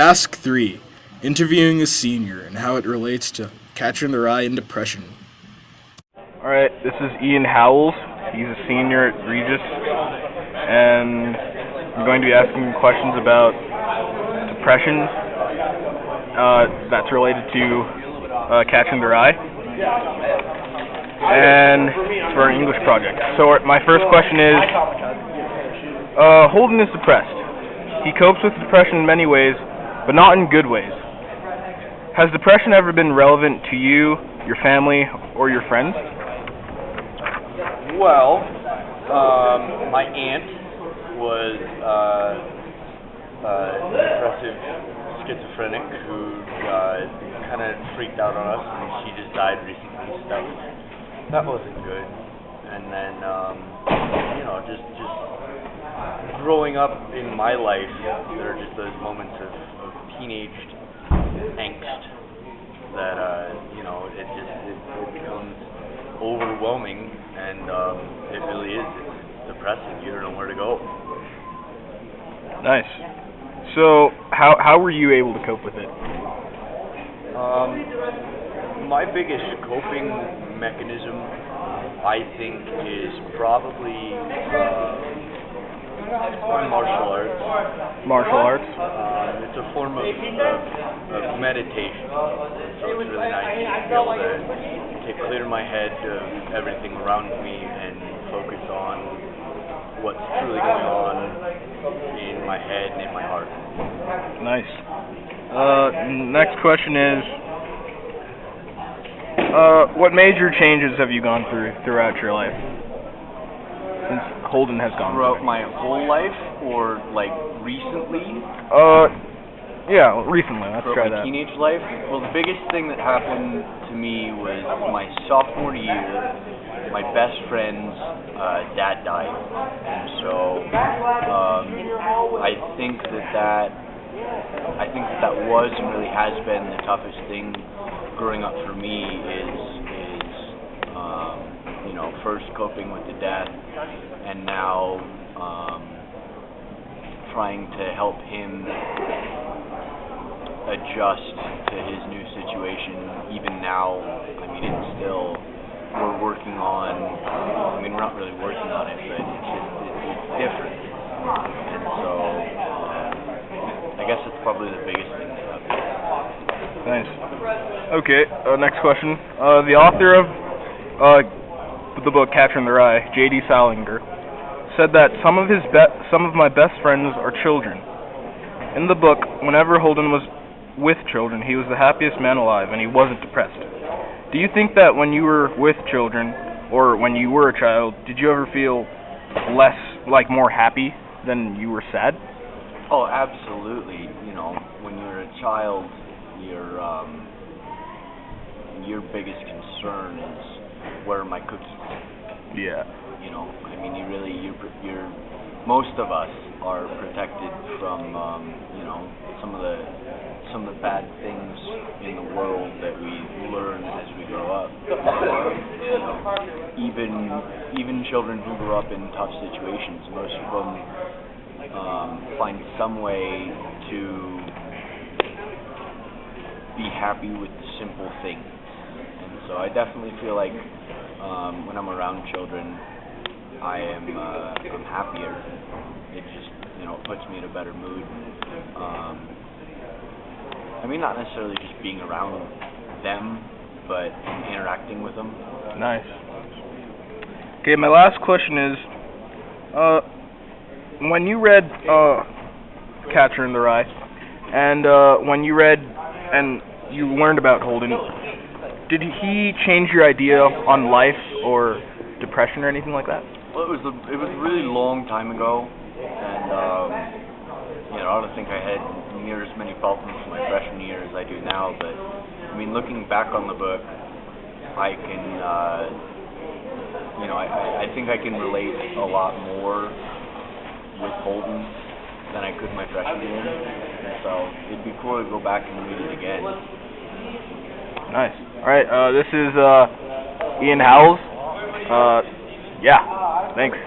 Task 3. Interviewing a senior and how it relates to catching their eye and depression. Alright, this is Ian Howeles. He's a senior at Regis, and I'm going to be asking him questions about depression that's related to catching their eye, and it's for an English project. So my first question is, Holden is depressed. He copes with depression in many ways, but not in good ways. Has depression ever been relevant to you, your family, or your friends? Well, my aunt was a depressive schizophrenic who kind of freaked out on us, and she just died recently, so that wasn't good. And then, just growing up in my life, there are just those moments of teenage angst that, it becomes overwhelming, and it really is. It's depressing. You don't know where to go. Nice. So, how were you able to cope with it? My biggest coping mechanism, I think, is probably martial arts. Martial arts? It's a form of meditation. So it's really nice to be able to clear my head of everything around me and focus on what's truly going on in my head and in my heart. Nice. Next question is, what major changes have you gone through throughout your life? Since Holden has gone throughout through. My whole life, or like recently? Yeah, recently. Let's try that. My teenage life. Well, the biggest thing that happened to me was my sophomore year. My best friend's dad died, and so I think that was and really has been the toughest thing growing up for me is first coping with the death, and now trying to help him adjust to his new situation. Even now, I mean, it's still, we're working on, I mean, we're not really working on it, but it's different. And so, I guess it's probably the biggest thing that happened. Nice. Okay, next question. The author of the book Catching Their Eye, J.D. Salinger, said that some of my best friends are children. In the book, whenever Holden was with children, he was the happiest man alive, and he wasn't depressed. Do you think that when you were with children, or when you were a child, did you ever feel more happy than you were sad? Oh, absolutely. When you're a child, your biggest concern is, where are my cookies? Yeah. I mean, you're most of us are protected from, some of the bad things in the world that we learn as we grow up. Even children who grow up in tough situations, most of them find some way to be happy with the simple things. And so I definitely feel like when I'm around children, I'm happier. It just puts me in a better mood. I mean, not necessarily just being around them, but interacting with them. Nice. Okay, my last question is, when you read Catcher in the Rye, and when you read and you learned about Holden, did he change your idea on life or depression or anything like that? Well, it was a really long time ago, and I don't think I had near as many problems my freshman year as I do now. But I mean, looking back on the book, I can, I think I can relate a lot more with Holden than I could my freshman year. And so it'd be cool to go back and read it again. Nice. All right. This is Ian Howeles. Yeah. Thanks.